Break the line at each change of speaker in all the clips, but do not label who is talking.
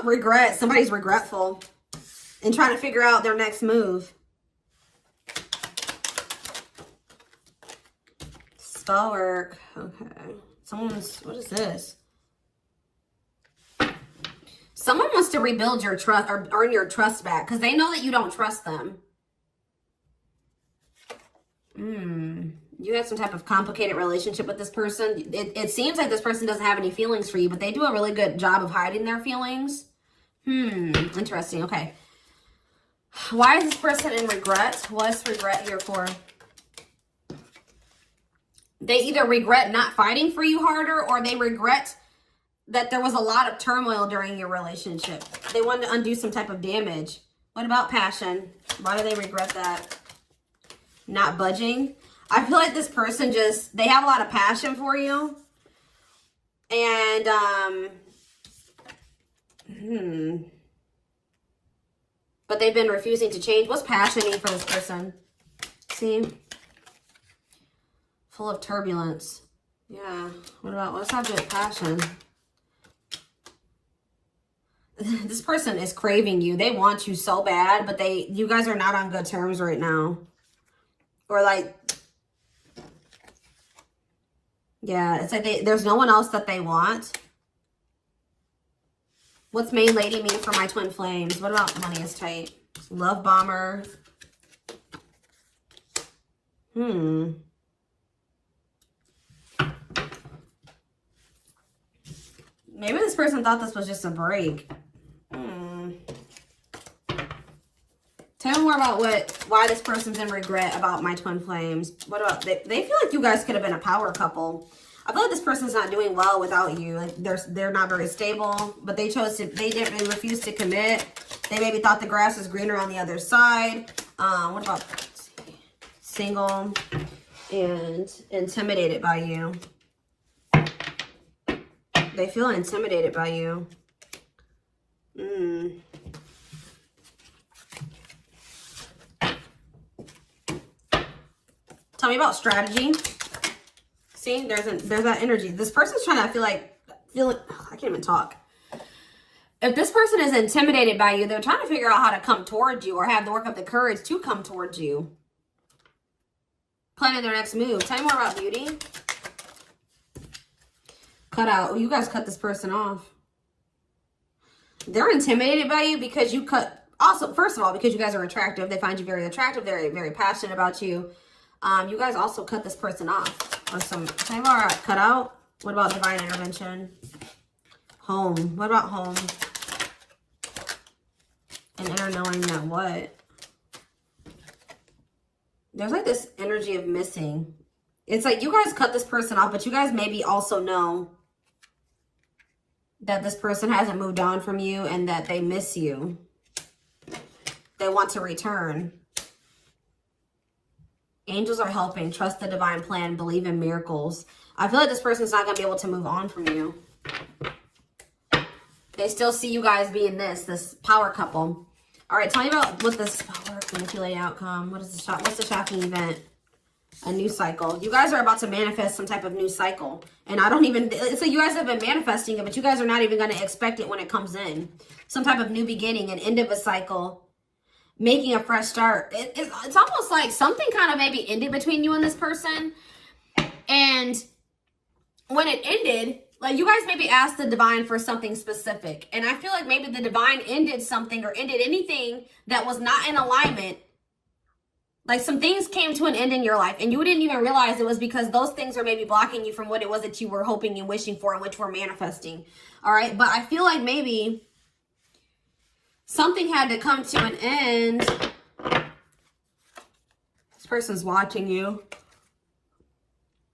Regret. Somebody's regretful and trying to figure out their next move. Spell work. Okay. Someone's, what is this? Someone wants to rebuild your trust or earn your trust back because they know that you don't trust them. You had some type of complicated relationship with this person. It seems like this person doesn't have any feelings for you, but they do a really good job of hiding their feelings. Interesting. Okay. Why is this person in regret? What's regret here for? They either regret not fighting for you harder, or they regret that there was a lot of turmoil during your relationship. They wanted to undo some type of damage. What about passion? Why do they regret that? Not budging. I feel like this person just, they have a lot of passion for you. And, but they've been refusing to change. What's passion mean for this person? See? Full of turbulence. Yeah. What's happening with passion? This person is craving you. They want you so bad, but you guys are not on good terms right now. Or like, yeah, it's like there's no one else that they want. What's main lady mean for my twin flames? What about money is tight? Love bomber. Maybe this person thought this was just a break. Tell me more about why this person's in regret about my twin flames. What about, they feel like you guys could have been a power couple. I feel like this person's not doing well without you. Like they're not very stable, but they refused to commit. They maybe thought the grass was greener on the other side. What about single and intimidated by you? They feel intimidated by you. Tell me about strategy. See, there's that energy. This person's trying to I can't even talk. If this person is intimidated by you, they're trying to figure out how to come towards you or have to work up the courage to come towards you. Planning their next move. Tell me more about beauty. Cut out. Oh, you guys cut this person off. They're intimidated by you because you cut. Also, first of all, because you guys are attractive. They find you very attractive. They're very passionate about you. You guys also cut this person off. Or some time cut out. What about divine intervention? Home. What about home? And inner knowing that what? There's like this energy of missing. It's like you guys cut this person off, but you guys maybe also know that this person hasn't moved on from you and that they miss you. They want to return. Angels are helping. Trust the divine plan. Believe in miracles. I feel like this person's not going to be able to move on from you. They still see you guys being this power couple. All right, tell me about what this power manipulate outcome. What's the shocking event? A new cycle. You guys are about to manifest some type of new cycle. And so you guys have been manifesting it, but you guys are not even going to expect it when it comes in. Some type of new beginning, an end of a cycle. Making a fresh start. It's almost like something kind of maybe ended between you and this person. And when it ended, like you guys maybe asked the divine for something specific. And I feel like maybe the divine ended something or ended anything that was not in alignment. Like some things came to an end in your life and you didn't even realize it was because those things are maybe blocking you from what it was that you were hoping and wishing for and which were manifesting. All right. But I feel like maybe something had to come to an end. This person's watching you.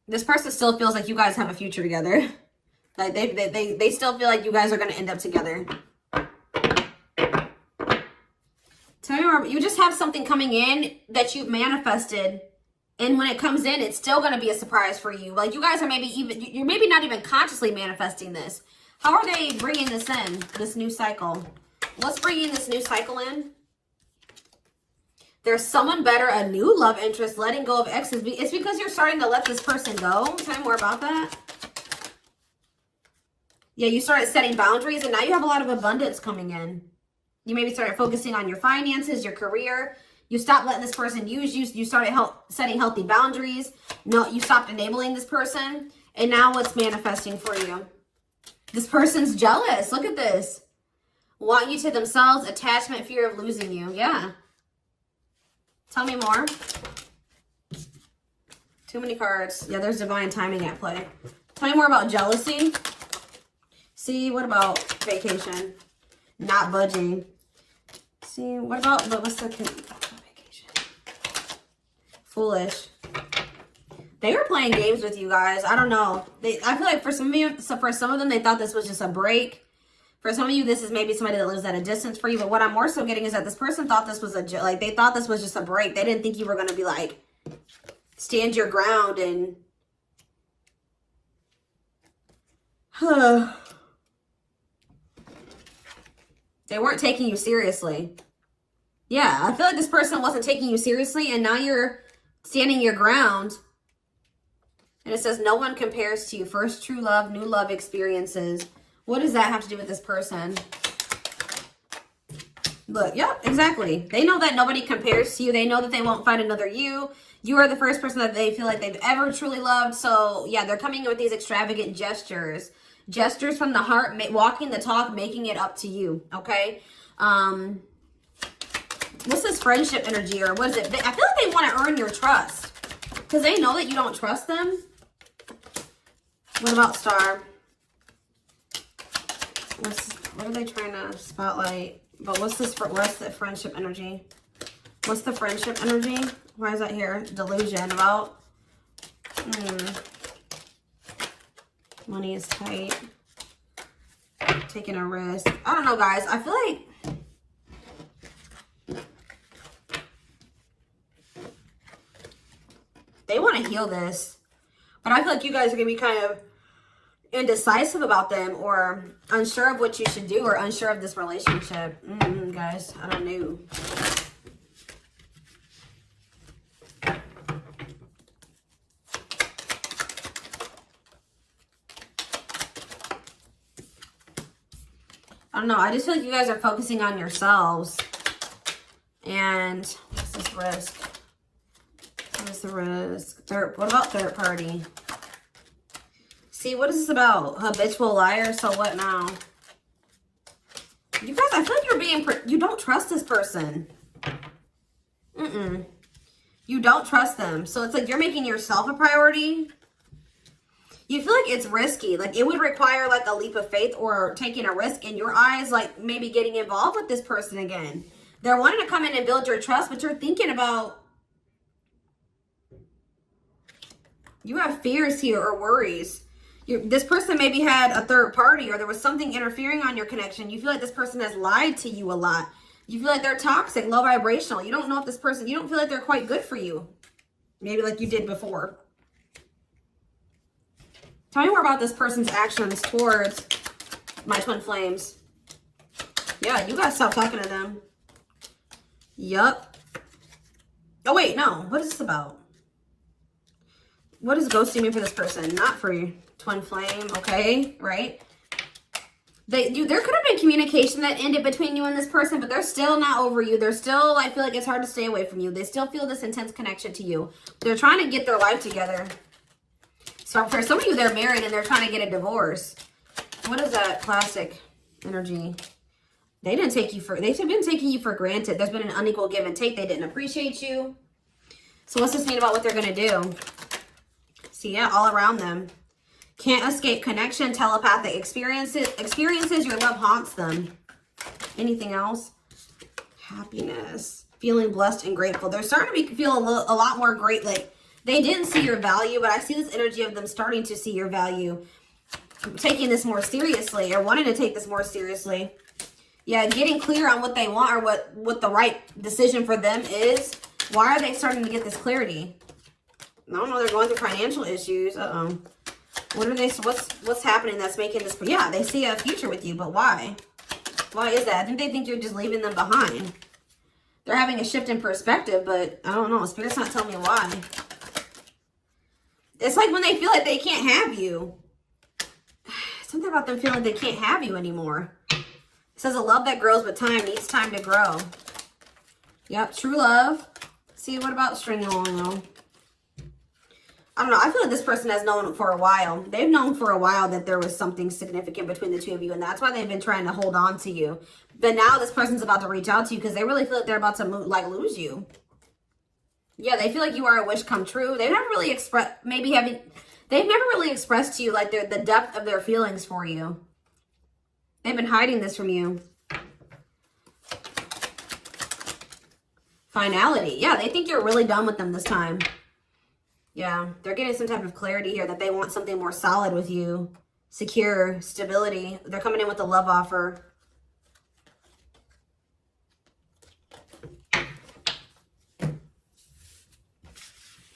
This person still feels like you guys have a future together. Like they still feel like you guys are going to end up together. Tell me more. You just have something coming in that you've manifested. And when it comes in, it's still going to be a surprise for you. Like you guys are you're maybe not even consciously manifesting this. How are they bringing this in, this new cycle? What's bringing this new cycle in? There's someone better, a new love interest, letting go of exes. It's because you're starting to let this person go. Tell me more about that. Yeah, you started setting boundaries, and now you have a lot of abundance coming in. You maybe started focusing on your finances, your career. You stopped letting this person use you. You started setting healthy boundaries. No, you stopped enabling this person. And now what's manifesting for you? This person's jealous. Look at this. Want you to themselves, attachment, fear of losing you. Yeah. Tell me more. Too many cards. Yeah, there's divine timing at play. Tell me more about jealousy. See, what about vacation? Not budging. See, what about, what's the vacation? Foolish. They were playing games with you guys. I don't know. I feel like for some of you, for some of them, they thought this was just a break. For some of you, this is maybe somebody that lives at a distance for you. But what I'm more so getting is that this person thought this was they thought this was just a break. They didn't think you were going to be like, stand your ground and, they weren't taking you seriously. Yeah, I feel like this person wasn't taking you seriously, and now you're standing your ground. And it says, no one compares to you. First true love, new love experiences. What does that have to do with this person? Look, yep, exactly. They know that nobody compares to you. They know that they won't find another you. You are the first person that they feel like they've ever truly loved. So, yeah, they're coming in with these extravagant gestures. Gestures from the heart, walking the talk, making it up to you, okay? What's this friendship energy, or what is it? I feel like they want to earn your trust because they know that you don't trust them. What about star? What are they trying to spotlight? But what's the friendship energy? What's the friendship energy? Why is that here? Delusion about money is tight. Taking a risk. I don't know, guys. I feel like they want to heal this. But I feel like you guys are going to be kind of indecisive about them, or unsure of what you should do, or unsure of this relationship. Guys, I don't know. I don't know. I just feel like you guys are focusing on yourselves. And what's this risk? What is the risk? What about third party? See, what is this about? Habitual liar, so what now? You guys, I feel like you're being, you don't trust this person. You don't trust them. So it's like you're making yourself a priority. You feel like it's risky. Like it would require like a leap of faith or taking a risk in your eyes, like maybe getting involved with this person again. They're wanting to come in and build your trust, but you're thinking about, you have fears here or worries. This person maybe had a third party, or there was something interfering on your connection. You feel like this person has lied to you a lot. You feel like they're toxic, low vibrational. You don't know if this person, you don't feel like they're quite good for you. Maybe like you did before. Tell me more about this person's actions towards my twin flames. Yeah, you guys stop talking to them. Yup. Oh, wait, no. What is this about? What does ghosting mean for this person? Not for you. Twin flame, okay, right? There could have been communication that ended between you and this person, but they're still not over you. They're still, I feel like it's hard to stay away from you. They still feel this intense connection to you. They're trying to get their life together. So for some of you, they're married and they're trying to get a divorce. What is that classic energy? They've been taking you for granted. There's been an unequal give and take. They didn't appreciate you. So what's this mean about what they're going to do? See, yeah, all around them. Can't escape connection, telepathic experiences. Your love haunts them. Anything else? Happiness. Feeling blessed and grateful. They're starting to feel a lot more great. Like, they didn't see your value, but I see this energy of them starting to see your value. Taking this more seriously, or wanting to take this more seriously. Yeah, getting clear on what they want, or what the right decision for them is. Why are they starting to get this clarity? I don't know, they're going through financial issues. What are they, what's happening that's making this, yeah, they see a future with you, but why? Why is that? I think they think you're just leaving them behind. They're having a shift in perspective, but I don't know, Spirit's not telling me why. It's like when they feel like they can't have you. Something about them feeling they can't have you anymore. It says a love that grows with time needs time to grow. Yep, true love. See, what about string along though? I don't know. I feel like this person has known for a while. They've known for a while that there was something significant between the two of you. And that's why they've been trying to hold on to you. But now this person's about to reach out to you because they really feel like they're about to lose you. Yeah, they feel like you are a wish come true. They've never really expressed, they've never really expressed to you like the depth of their feelings for you. They've been hiding this from you. Finality. Yeah, they think you're really done with them this time. Yeah, they're getting some type of clarity here that they want something more solid with you. Secure, stability. They're coming in with a love offer.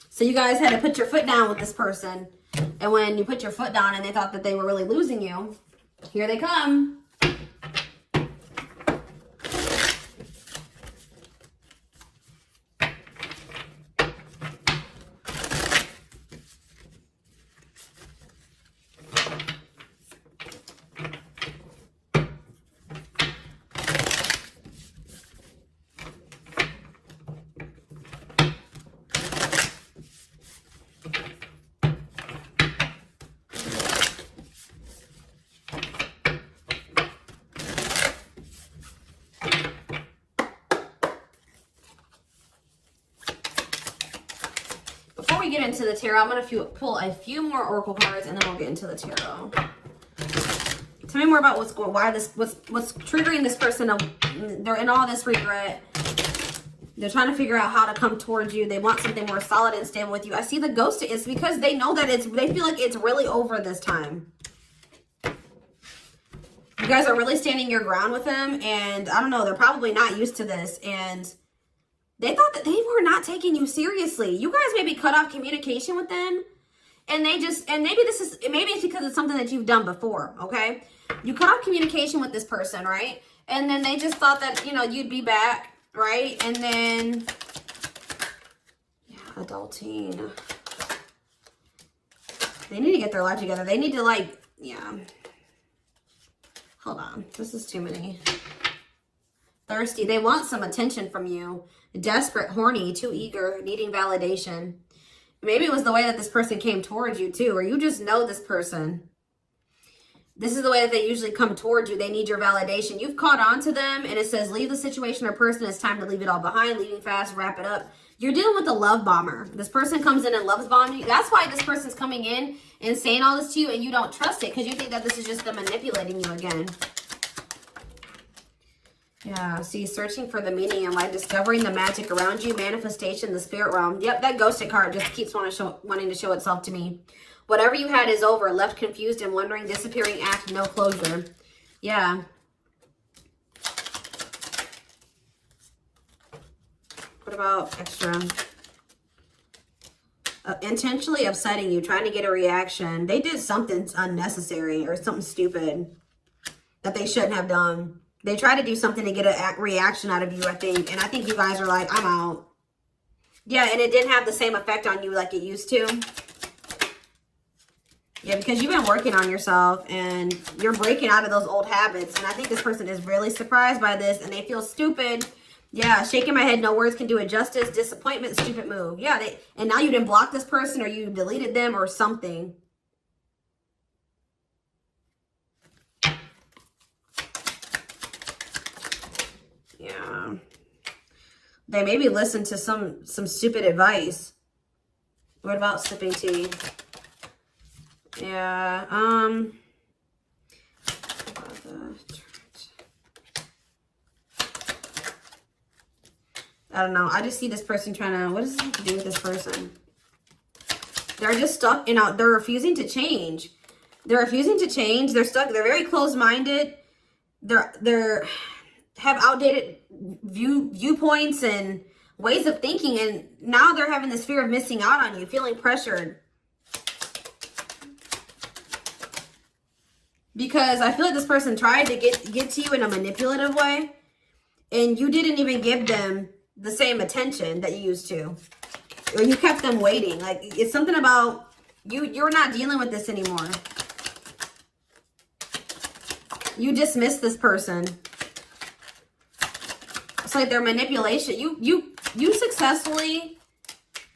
So you guys had to put your foot down with this person. And when you put your foot down and they thought that they were really losing you, here they come. Before we get into the tarot, I'm going to pull a few more oracle cards and then we'll get into the tarot. Tell me more about what's triggering this person. They're in all this regret. They're trying to figure out how to come towards you. They want something more solid and stable with you. I see the ghost. It's because they know that they feel like it's really over this time. You guys are really standing your ground with them, and I don't know, they're probably not used to this, and they thought that they were not taking you seriously. You guys maybe cut off communication with them, and maybe it's because it's something that you've done before, okay? You cut off communication with this person, right? And then they just thought that, you know, you'd be back, right? And then, yeah, adulting. They need to get their life together. They need to, yeah. Hold on. This is too many. Thirsty. They want some attention from you. Desperate, horny, too eager, needing validation. Maybe it was the way that this person came towards you too, or you just know this person. This is the way that they usually come towards you. They need your validation. You've caught on to them, and it says, leave the situation or person. It's time to leave it all behind. Leaving fast, wrap it up. You're dealing with a love bomber. This person comes in and loves bombing you. That's why this person's coming in and saying all this to you, and you don't trust it because you think that this is just them manipulating you again. Yeah, see, searching for the meaning in life, discovering the magic around you, manifestation, the spirit realm. Yep, that ghosted card just keeps wanting to show itself to me. Whatever you had is over, left confused and wondering, disappearing act, no closure. Yeah. What about extra? Intentionally upsetting you, trying to get a reaction. They did something unnecessary or something stupid that they shouldn't have done. They try to do something to get a reaction out of you, I think. And I think you guys are like, I'm out. Yeah, and it didn't have the same effect on you like it used to. Yeah, because you've been working on yourself and you're breaking out of those old habits. And I think this person is really surprised by this and they feel stupid. Yeah, shaking my head, no words can do it justice. Disappointment, stupid move. Yeah, and now you didn't block this person or you deleted them or something. Yeah. They maybe listened to some stupid advice. What about sipping tea? Yeah, I don't know. I just see this person trying to, what does this have to do with this person? They're just stuck, you know, they're refusing to change. They're refusing to change. They're stuck. They're very closed-minded. They're have outdated viewpoints and ways of thinking. And now they're having this fear of missing out on you, feeling pressured. Because I feel like this person tried to get to you in a manipulative way. And you didn't even give them the same attention that you used to. Or you kept them waiting. Like, it's something about you're not dealing with this anymore. You dismiss this person. It's like their manipulation. You successfully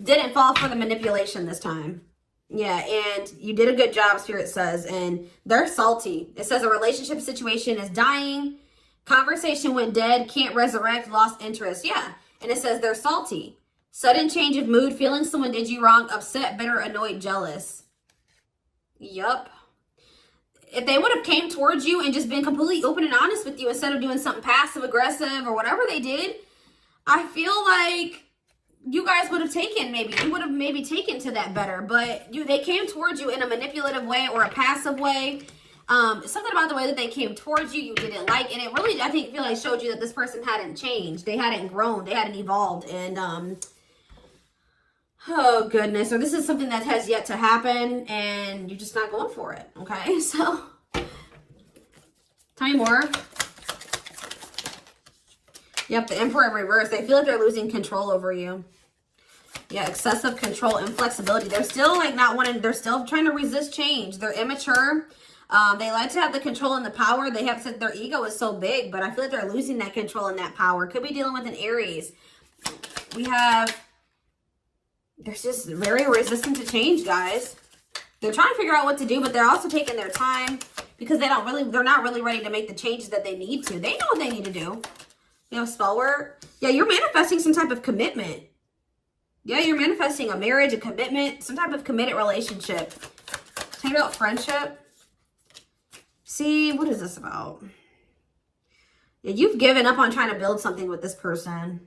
didn't fall for the manipulation this time. Yeah, and you did a good job, Spirit says, and they're salty. It says a relationship situation is dying. Conversation went dead, can't resurrect, lost interest. Yeah, and it says they're salty. Sudden change of mood, feeling someone did you wrong, upset, bitter, annoyed, jealous. Yup. If they would have came towards you and just been completely open and honest with you instead of doing something passive aggressive or whatever they did, I feel like you guys would have taken, you would have maybe taken to that better. But they came towards you in a manipulative way or a passive way. Something about the way that they came towards you didn't like, and it really, I feel like showed you that this person hadn't changed. They hadn't grown. They hadn't evolved. And oh goodness, or this is something that has yet to happen, and you're just not going for it. Okay, so tell me more. Yep, the Emperor in reverse. They feel like they're losing control over you. Yeah, excessive control, inflexibility. They're still like not wanting, they're still trying to resist change. They're immature. They like to have the control and the power. They have said their ego is so big, but I feel like they're losing that control and that power. Could be dealing with an Aries. We have, they're just very resistant to change, guys. They're trying to figure out what to do, but they're also taking their time because they're not really ready to make the changes that they need to. They know what they need to do. You know, spell work. Yeah, you're manifesting some type of commitment. Yeah, you're manifesting a marriage, a commitment, some type of committed relationship. Tell me about friendship. See, what is this about? Yeah, you've given up on trying to build something with this person.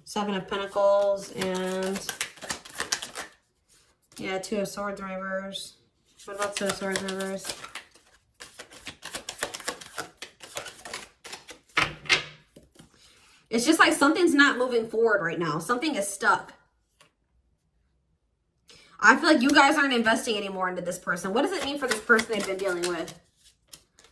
Seven of Pentacles and yeah, Two of Swords in reverse. What about Two of Swords in reverse? It's just like something's not moving forward right now. Something is stuck. I feel like you guys aren't investing anymore into this person. What does it mean for this person they've been dealing with?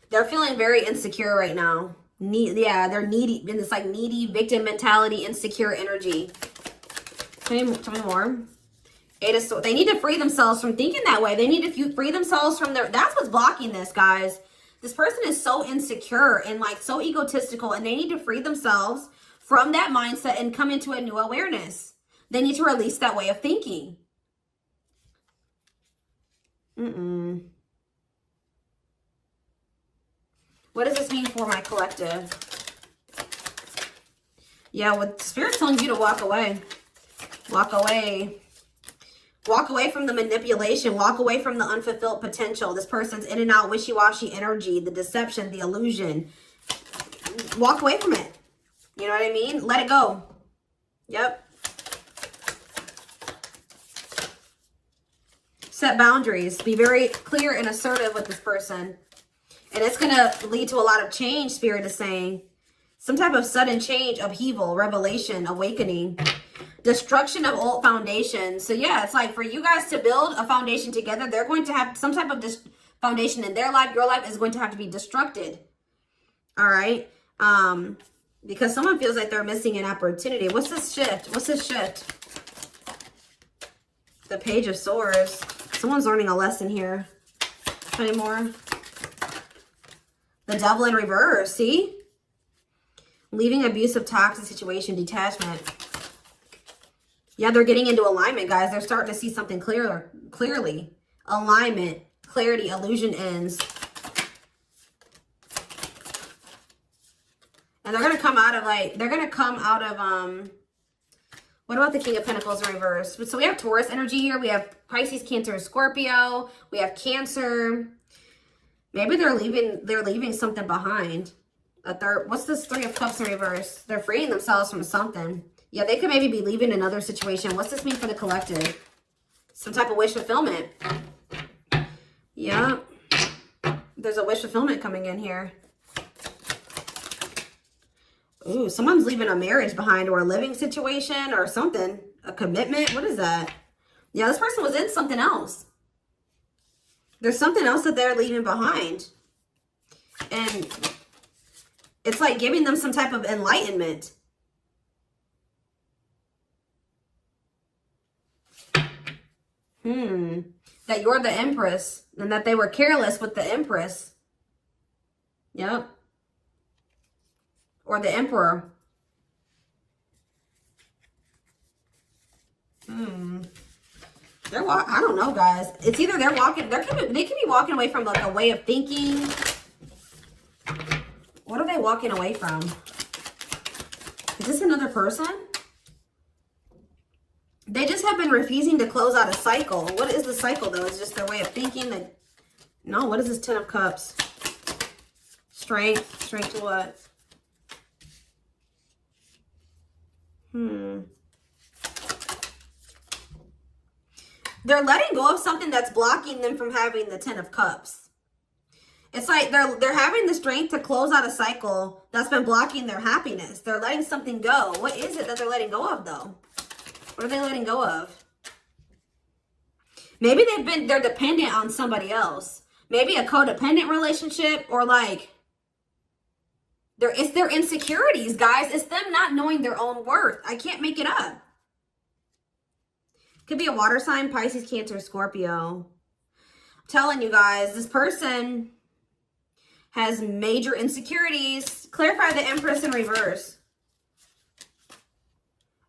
They're feeling very insecure right now. Yeah, they're needy, in this like needy victim mentality, insecure energy. Tell me more. Eight of Swords. They need to free themselves from thinking that way. They need to free themselves from their, that's what's blocking this, guys. This person is so insecure and like so egotistical, and they need to free themselves from that mindset and come into a new awareness. They need to release that way of thinking. What does this mean for my collective? Yeah, what Spirit's telling you to walk away. Walk away. Walk away from the manipulation. Walk away from the unfulfilled potential. This person's in and out wishy-washy energy, the deception, the illusion. Walk away from it. You know what I mean? Let it go. Yep. Set boundaries. Be very clear and assertive with this person. And it's going to lead to a lot of change, Spirit is saying. Some type of sudden change, upheaval, revelation, awakening. Destruction of old foundations. So yeah, it's like for you guys to build a foundation together, they're going to have some type of foundation in their life. Your life is going to have to be destructed. All right. Because someone feels like they're missing an opportunity. What's this shift? What's this shift? The Page of Swords. Someone's learning a lesson here. Any more? The Devil in reverse. See? Leaving abusive, toxic situation, detachment. Yeah, they're getting into alignment, guys. They're starting to see something clearly. Alignment, clarity, illusion ends. And they're going to come out of what about the King of Pentacles in reverse? So we have Taurus energy here. We have Pisces, Cancer, Scorpio. We have Cancer. Maybe they're leaving something behind. What's this Three of Cups in reverse? They're freeing themselves from something. Yeah, they could maybe be leaving another situation. What's this mean for the collective? Some type of wish fulfillment. Yeah. There's a wish fulfillment coming in here. Ooh, someone's leaving a marriage behind or a living situation or something. A commitment. What is that? Yeah, this person was in something else. There's something else that they're leaving behind. And it's like giving them some type of enlightenment. That you're the Empress and that they were careless with the Empress. Yep. Or the Emperor. I don't know, guys. It's either they're walking, they could be walking away from like a way of thinking. What are they walking away from? Is this another person? They just have been refusing to close out a cycle. What is the cycle, though? It's just their way of thinking. That, no, what is this 10 of Cups? Strength. Strength to what? They're letting go of something that's blocking them from having the 10 of Cups. It's like they're having the strength to close out a cycle that's been blocking their happiness. They're letting something go. What is it that they're letting go of, though? What are they letting go of? Maybe they're dependent on somebody else. Maybe a codependent relationship, or like it's their insecurities, guys. It's them not knowing their own worth. I can't make it up. Could be a water sign, Pisces, Cancer, Scorpio. I'm telling you guys, this person has major insecurities. Clarify the Empress in reverse.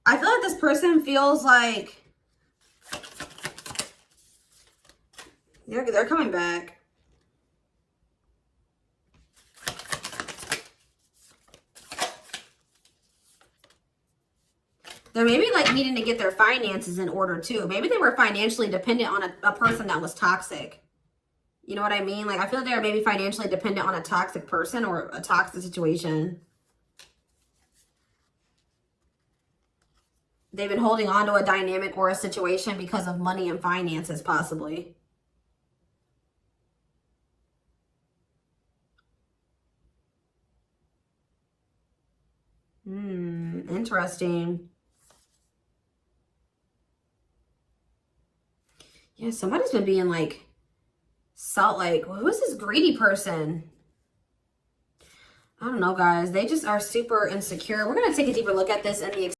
I feel like this person feels like they're coming back. They're maybe like needing to get their finances in order too. Maybe they were financially dependent on a person that was toxic. You know what I mean? Like I feel like they're maybe financially dependent on a toxic person or a toxic situation. They've been holding on to a dynamic or a situation because of money and finances, possibly. Interesting. Yeah, somebody's been being like, who is this greedy person? I don't know, guys. They just are super insecure. We're going to take a deeper look at this in the